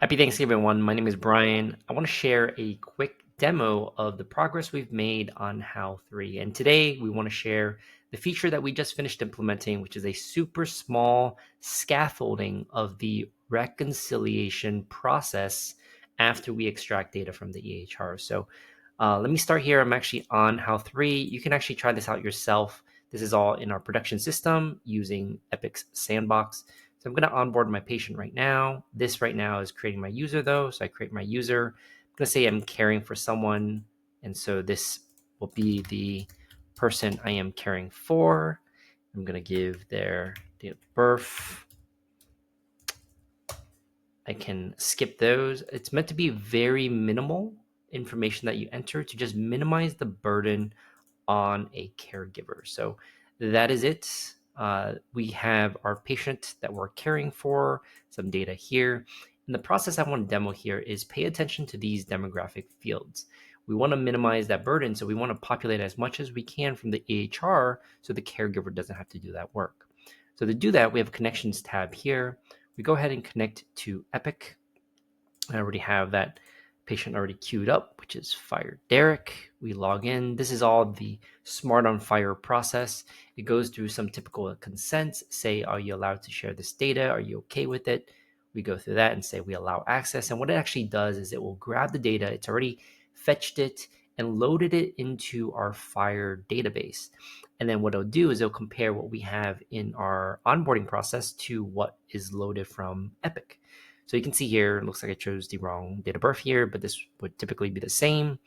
Happy Thanksgiving, everyone. My name is Brian. I want to share a quick demo of the progress we've made on HAL3. And today we want to share the feature that we just finished implementing, which is a super small scaffolding of the reconciliation process after we extract data from the EHR. So let me start here. I'm actually on HAL3. You can actually try this out yourself. This is all in our production system using Epic's Sandbox. So I'm going to onboard my patient right now. This right now is creating my user though. So I create my user. I'm going to say I'm caring for someone. And so this will be the person I am caring for. I'm going to give their date of birth. I can skip those. It's meant to be very minimal information that you enter to just minimize the burden on a caregiver. So that is it. We have our patient that we're caring for, some data here. And the process I want to demo here is pay attention to these demographic fields. We want to minimize that burden, so we want to populate as much as we can from the EHR so the caregiver doesn't have to do that work. So to do that, we have a connections tab here. We go ahead and connect to Epic. I already have that patient already queued up, which is FHIR Derek. We log in. This is all the Smart on FHIR process. It goes through some typical consents. Say, are you allowed to share this data? Are you okay with it? We go through that and say we allow access. And what it actually does is it will grab the data. It's already fetched it and loaded it into our FHIR database. And then what it'll do is it'll compare what we have in our onboarding process to what is loaded from Epic. So you can see here, it looks like I chose the wrong date of birth here, but this would typically be the same.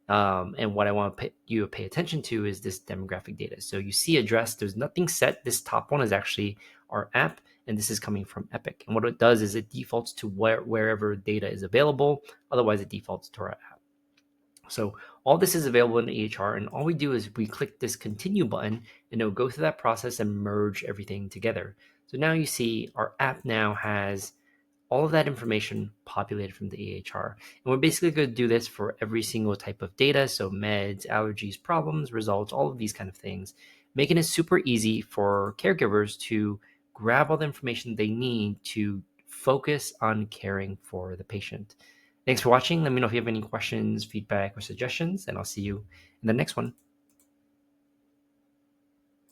And what I want you to pay attention to is this demographic data. So you see address, there's nothing set. This top one is actually our app, and this is coming from Epic. And what it does is it defaults to wherever data is available. Otherwise, it defaults to our app. So all this is available in the EHR, and all we do is we click this continue button, and it'll go through that process and merge everything together. So now you see our app now has all of that information populated from the EHR. And we're basically going to do this for every single type of data. So meds, allergies, problems, results, all of these kind of things, making it super easy for caregivers to grab all the information they need to focus on caring for the patient. Thanks for watching. Let me know if you have any questions, feedback, or suggestions, and I'll see you in the next one.